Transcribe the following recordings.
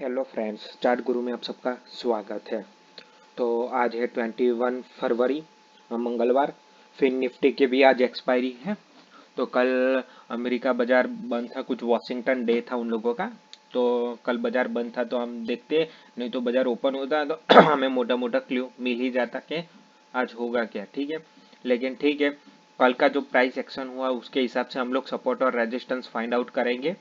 Hello friends, chart गुरु में आप सबका स्वागत है। तो आज है 21 फरवरी, मंगलवार। फिर निफ्टी की भी आज एक्सपायरी है। तो कल अमेरिका बाजार बंद था, कुछ वॉशिंगटन डे था उन लोगों का। तो कल बाजार बंद था तो हम देखते, नहीं तो बाजार ओपन होता तो हमें मोटा मोटा क्लू मिल ही जाता कि आज होगा क्या। ठीक है, लेकिन ठीक है, कल का जो प्राइस एक्शन हुआ उसके हिसाब से हम लोग सपोर्ट और रेजिस्टेंस फाइंड आउट करेंगे।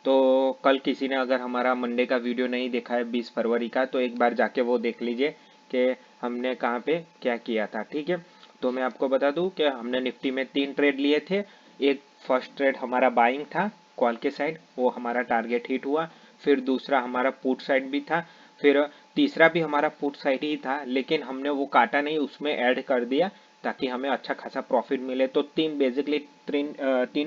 तो कल किसी ने अगर हमारा मंडे का वीडियो नहीं देखा है 20 फरवरी का, तो एक बार जाके वो देख लीजिए कि हमने कहाँ पे क्या किया था। ठीक है, तो मैं आपको बता दूं कि हमने निफ्टी में 3 ट्रेड लिए थे। एक फर्स्ट ट्रेड हमारा बाइंग था कॉल के साइड, वो हमारा टारगेट हिट हुआ। फिर दूसरा हमारा पुट साइड भी था। फिर तीसरा भी हमारा पुट साइड ही था, लेकिन हमने वो काटा नहीं, उसमें ऐड कर दिया ताकि हमें अच्छा खासा प्रॉफिट मिले। तो तीन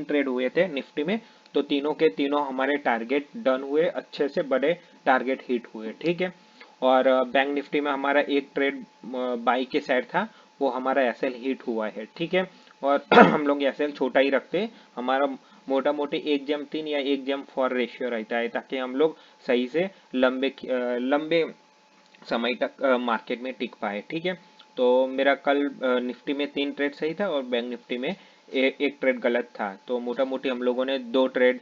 ट्रेड हुए थे निफ्टी में। तो तीनों के तीनों हमारे टारगेट डन हुए, अच्छे से बड़े टारगेट हिट हुए। ठीक है, और बैंक निफ्टी में हमारा एक ट्रेड बाई के साइड था, वो हमारा एसएल हिट हुआ है। ठीक है, और हम लोग एसएल छोटा ही रखते हैं। हमारा मोटा मोटी 1:3 या 1:4 रेशियो रहता है, ताकि हम लोग सही से लंबे समय तक मार्केट में टिक पाए। ठीक है, तो मेरा कल निफ्टी में 3 ट्रेड सही था और बैंक निफ्टी में एक ट्रेड गलत था। तो मोटा मोटी हम लोगों ने 2 ट्रेड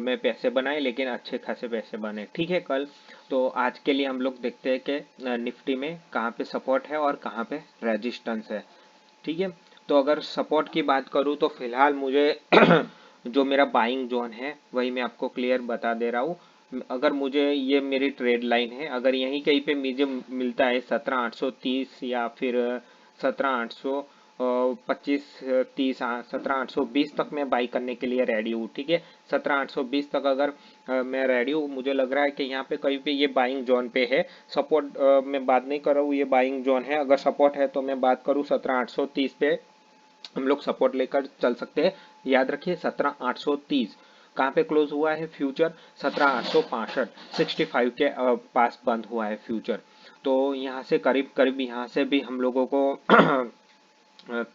में पैसे बनाए, लेकिन अच्छे खासे पैसे बने। ठीक है, कल तो आज के लिए हम लोग देखते हैं कि निफ्टी में कहाँ पे सपोर्ट है और कहाँ पे रेजिस्टेंस है। ठीक है, तो अगर सपोर्ट की बात करूँ तो फिलहाल मुझे जो मेरा बाइंग जोन है वही मैं आपको क्लियर बता दे रहा हूँ। अगर मुझे ये मेरी ट्रेड लाइन है, अगर यहीं कहीं पे मुझे मिलता है 17,830 या फिर 17,825 30 17,820 तक मैं बाई करने के लिए रेडी हूँ। ठीक है, 17,820 तक अगर मैं रेडी हूँ, मुझे लग रहा है कि यहाँ पे कहीं पे ये बाइंग जोन पे है। सपोर्ट मैं बात नहीं कर रहा हूँ, ये बाइंग जोन है। अगर सपोर्ट है तो मैं बात करूँ 17,830 पे हम लोग सपोर्ट लेकर चल सकते हैं। याद रखिए 17,830 कहाँ पे क्लोज हुआ है फ्यूचर, 17,865 65 के पास बंद हुआ है फ्यूचर। तो यहाँ से करीब करीब यहाँ से भी हम लोगों को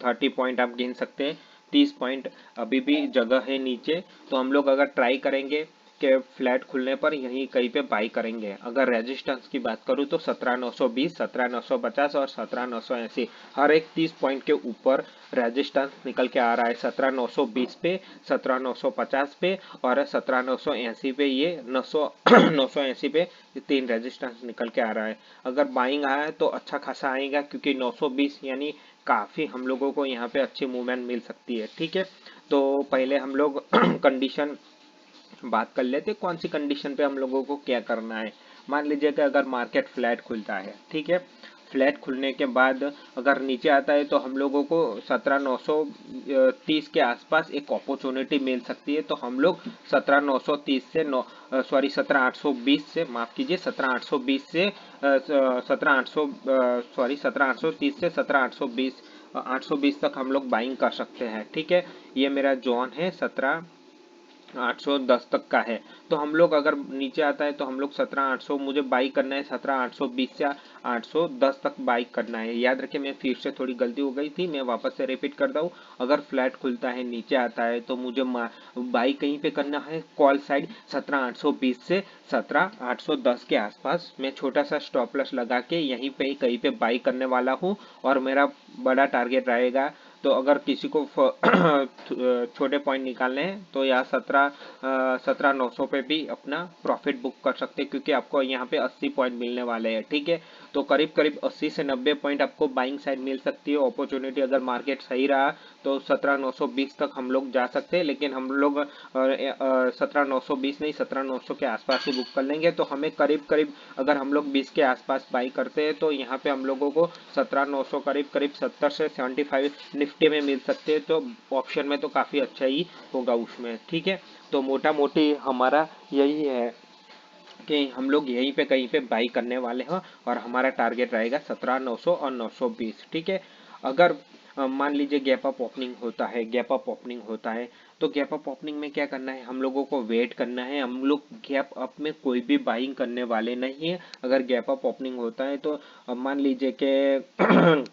30 पॉइंट आप गिन सकते हैं। 30 पॉइंट अभी भी जगह है नीचे। तो हम लोग अगर ट्राई करेंगे कि फ्लैट खुलने पर यहीं कहीं पे बाई करेंगे। अगर रेजिस्टेंस की बात करूँ तो 17,920 17,950 और 17,980, हर एक 30 पॉइंट के ऊपर रेजिस्टेंस निकल के आ रहा है। 17,920 पे, 17,950 पे और 17,980 पे, ये 980 पे 3 रेजिस्टेंस निकल के आ रहा है। अगर बाइंग आया है तो अच्छा खासा आएगा, क्योंकि 920 यानी काफी हम लोगों को यहाँ पे अच्छी मूवमेंट मिल सकती है। ठीक है, तो पहले हम लोग कंडीशन बात कर लेते, कौन सी कंडीशन पे हम लोगों को क्या करना है। मान लीजिए कि अगर मार्केट फ्लैट खुलता है, ठीक है, फ्लैट खुलने के बाद अगर नीचे आता है तो हम लोगों को 17,930 के आसपास एक अपॉर्चुनिटी मिल सकती है। तो हम लोग 17,930 से 17,820 से, माफ कीजिए, 17,820 से 17,830 से 17,820 820 तक हम लोग बाइंग कर सकते हैं। ठीक है, ये मेरा जोन है 17,810 तक का है। तो हम लोग अगर नीचे आता है तो हम लोग 17,800 मुझे बाई करना है, 17,820 से 810 तक बाई करना है। याद रखिए, मैं फिर से थोड़ी गलती हो गई थी, मैं वापस से रिपीट करता हूँ। अगर फ्लैट खुलता है, नीचे आता है, तो मुझे बाई कहीं पे करना है कॉल साइड 17,820 से 17,810 के आसपास। मैं छोटा सा स्टॉप लॉस लगा के यहीं पे कहीं पे बाई करने वाला हूँ, और मेरा बड़ा टारगेट रहेगा। तो अगर किसी को छोटे पॉइंट निकालने हैं तो यहाँ 17,900 पे भी अपना प्रॉफिट बुक कर सकते हैं, क्योंकि आपको यहाँ पे 80 पॉइंट मिलने वाले हैं। ठीक है, तो करीब करीब 80 से 90 पॉइंट आपको बाइंग साइड मिल सकती है अपॉर्चुनिटी। अगर मार्केट सही रहा तो 17,920 तक हम लोग जा सकते हैं, लेकिन हम लोग 17,920 नहीं, 17,900 के आसपास ही बुक कर लेंगे। तो हमें करीब करीब अगर हम लोग 20 के आसपास बाई करते हैं तो यहाँ पे हम लोगों को 17,900 करीब करीब 70 से 75 निफ्टी में मिल सकते हैं। तो ऑप्शन में तो काफ़ी अच्छा ही होगा उसमें। ठीक है, तो मोटा मोटी हमारा यही है कि हम लोग यहीं पे कहीं पे बाई करने वाले हैं, और हमारा टारगेट रहेगा 17,900 और 920। ठीक है, अगर मान लीजिए गैप अप ओपनिंग होता है, गैप अप ओपनिंग होता है, तो गैप अप ओपनिंग में क्या करना है, हम लोगों को वेट करना है। हम लोग गैप अप में कोई भी बाइंग करने वाले नहीं है। अगर गैप अप ओपनिंग होता है तो मान लीजिए कि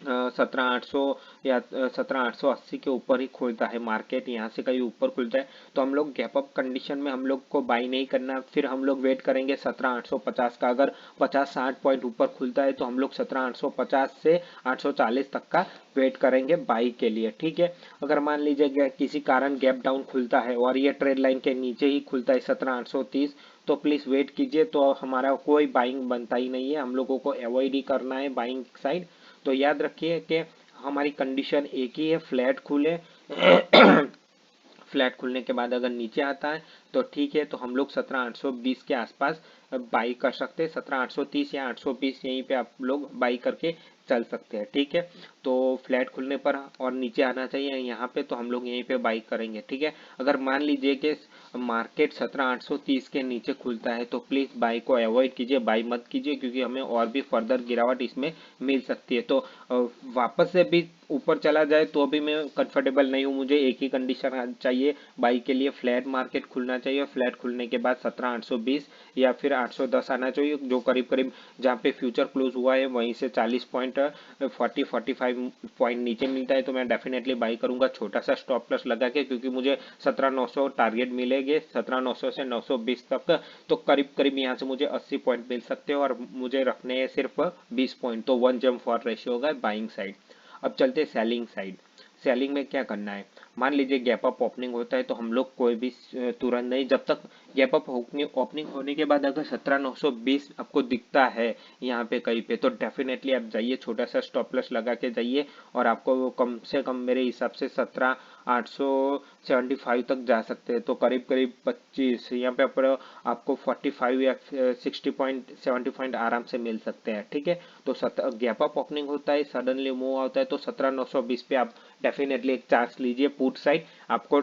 17,800 या 17,880 के ऊपर ही खुलता है मार्केट, यहाँ से कहीं ऊपर खुलता है तो हम लोग गैप अप कंडीशन में हम लोग को बाई नहीं करना, फिर हम लोग वेट करेंगे 17,850 का। अगर 50-60 पॉइंट ऊपर खुलता है तो हम लोग 17,850 से 840 तक का वेट करेंगे बाई के लिए, ठीक है। अगर मान लीजिए किसी कारण गैप डाउन खुलता है और ये ट्रेड लाइन के नीचे ही खुलता है 17,830, तो प्लीज वेट कीजिए, तो हमारा कोई बाइंग बनता ही नहीं है, हम लोगों को अवॉइड ही करना है बाइंग साइड। तो याद रखिए कि हमारी कंडीशन एक ही है, फ्लैट खुले फ्लैट खुलने के बाद अगर नीचे आता है तो ठीक है, तो हम लोग 17,820 के आसपास बाई कर सकते हैं, 17,830 या 820 यहीं पे आप लोग बाई करके चल सकते हैं, ठीक है। तो फ्लैट खुलने पर और नीचे आना चाहिए यहाँ पे, तो हम लोग यहीं पे बाई करेंगे, ठीक है। अगर मान लीजिए कि मार्केट 17,830 के नीचे खुलता है तो प्लीज बाई को अवॉइड कीजिए, बाई मत कीजिए, क्योंकि हमें और भी फर्दर गिरावट इसमें मिल सकती है। तो वापस से भी ऊपर चला जाए तो भी मैं कंफर्टेबल नहीं हूँ, मुझे एक ही कंडीशन चाहिए बाई के लिए, फ्लैट मार्केट खुलना चाहिए, फ्लैट खुलने के बाद 17,820 या फिर 810 आना चाहिए, जो करीब करीब जहाँ पे फ्यूचर क्लोज हुआ है वहीं से 40 पॉइंट 45 पॉइंट नीचे मिलता है तो मैं डेफिनेटली बाई करूंगा, छोटा सा स्टॉप लॉस लगा के, क्योंकि मुझे 17,900 टारगेट मिलेंगे, 17,900 से 920 तक, तो करीब करीब यहाँ से मुझे 80 पॉइंट मिल सकते हैं और मुझे रखने हैं सिर्फ 20 पॉइंट, तो 1 जंप फॉर रेशियो होगा बाइंग साइड। अब चलते सेलिंग साइड। सेलिंग में क्या करना है, मान लीजिए गैप अप ओपनिंग होता है तो हम लोग कोई भी तुरंत नहीं, जब तक गैप अप ओपनिंग होने के बाद अगर 17,920 आपको दिखता है यहाँ पे कहीं पे, तो डेफिनेटली आप जाइए, छोटा सा स्टॉप लॉस लगा के जाइए और आपको कम से कम मेरे हिसाब से 17,875 तक जा सकते हैं, तो करीब करीब 25 यहाँ पे आपको 45 या 60 पॉइंट 70 पॉइंट आराम से मिल सकते हैं, ठीक है। तो गैप अप ओपनिंग होता है, सडनली मूव आता है, तो 17,920 पे आप डेफिनेटली एक चांस लीजिए पुट साइड, आपको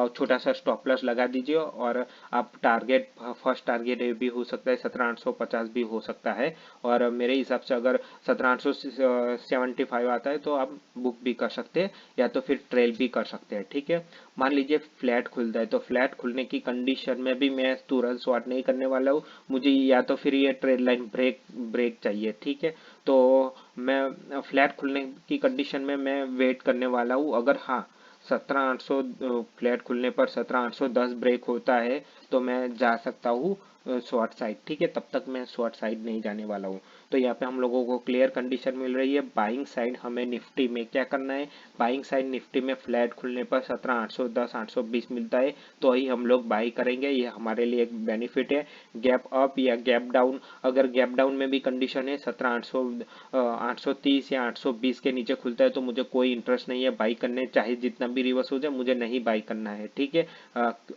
छोटा सा स्टॉप लॉस लगा दीजिए और आप टारगेट, फर्स्ट टारगेट भी हो सकता है 17,850 भी हो सकता है, और मेरे हिसाब से अगर 17,875 आता है तो आप बुक भी कर सकते हैं या तो फिर ट्रेल भी कर सकते हैं, ठीक है। मान लीजिए फ्लैट खुलता है तो फ्लैट खुलने की कंडीशन में भी मैं तुरंत शॉर्ट नहीं करने वाला हूँ, मुझे या तो फिर ये ट्रेड लाइन ब्रेक चाहिए, ठीक है। तो मैं फ्लैट खुलने की कंडीशन में मैं वेट करने वाला हूँ, अगर हाँ 17,800 फ्लैट खुलने पर 17,810 ब्रेक होता है तो मैं जा सकता हूँ शॉर्ट साइड, ठीक है, तब तक मैं शॉर्ट साइड नहीं जाने वाला हूँ। तो यहाँ पे हम लोगों को क्लियर कंडीशन मिल रही है। बाइंग साइड हमें निफ्टी में क्या करना है, बाइंग साइड निफ्टी में फ्लैट खुलने पर 17,810 820 मिलता है तो ही हम लोग बाई करेंगे, ये हमारे लिए एक बेनिफिट है। गैप अप या गैप डाउन, अगर गैप डाउन में भी कंडीशन है 830 या 820 के नीचे खुलता है तो मुझे कोई इंटरेस्ट नहीं है बाई करने, चाहे जितना भी रिवर्स हो जाए मुझे नहीं बाई करना है, ठीक है।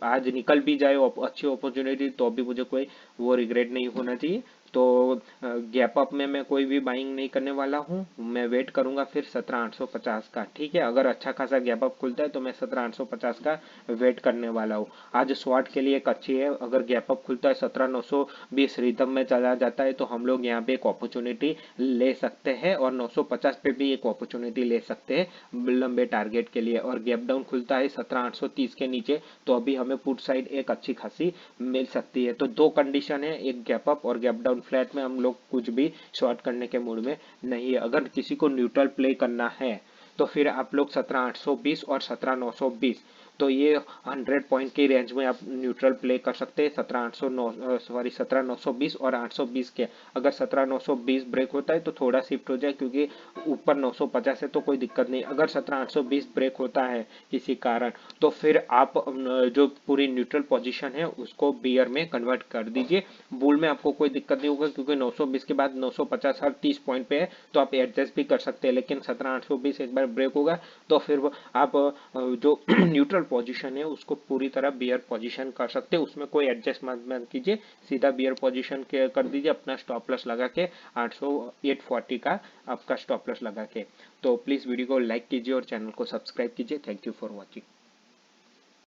आज निकल भी जाए अच्छी अपॉर्चुनिटी तो भी मुझे कोई वो रिग्रेट नहीं होना चाहिए। तो गैप अप में मैं कोई भी बाइंग नहीं करने वाला हूँ, मैं वेट करूंगा फिर 17,850 का, ठीक है। अगर अच्छा खासा गैप अप खुलता है तो मैं 17,850 का वेट करने वाला हूँ। आज शॉर्ट के लिए एक अच्छी है, अगर गैप अप खुलता है 17,920 रिदम में चला जाता है तो हम लोग यहाँ पे एक अपॉर्चुनिटी ले सकते हैं और 950 पे भी एक अपॉर्चुनिटी ले सकते हैं लंबे टारगेट के लिए। और गैप डाउन खुलता है 17,830 के नीचे तो अभी हमें पुट साइड एक अच्छी खासी मिल सकती है। तो दो कंडीशन है, एक गैप अप और गैप डाउन, फ्लैट में हम लोग कुछ भी शॉर्ट करने के मूड में नहीं है। अगर किसी को न्यूट्रल प्ले करना है तो फिर आप लोग 17,820 और 17,920, तो ये 100 पॉइंट की रेंज में आप न्यूट्रल प्ले कर सकते हैं, 17,920 और 820 के। अगर 17,920 ब्रेक होता है तो थोड़ा शिफ्ट हो जाए, क्योंकि ऊपर 950 है तो कोई दिक्कत नहीं। अगर 17,820 ब्रेक होता है किसी कारण तो फिर आप जो पूरी न्यूट्रल पोजीशन है उसको बियर में कन्वर्ट कर दीजिए। बुल में आपको कोई दिक्कत नहीं होगा, क्योंकि 920 के बाद 950 हर 30 पॉइंट पे है तो आप एडजस्ट भी कर सकते हैं, लेकिन 17,820 एक बार ब्रेक होगा तो फिर आप जो न्यूट्रल पोजीशन है उसको पूरी तरह बियर पोजीशन कर सकते हैं, उसमें कोई एडजस्ट मत कीजिए, सीधा बियर पोजीशन कर दीजिए अपना स्टॉप लॉस लगा के 840 का आपका स्टॉप लॉस लगा के। तो प्लीज वीडियो को लाइक कीजिए और चैनल को सब्सक्राइब कीजिए। Thank you for watching.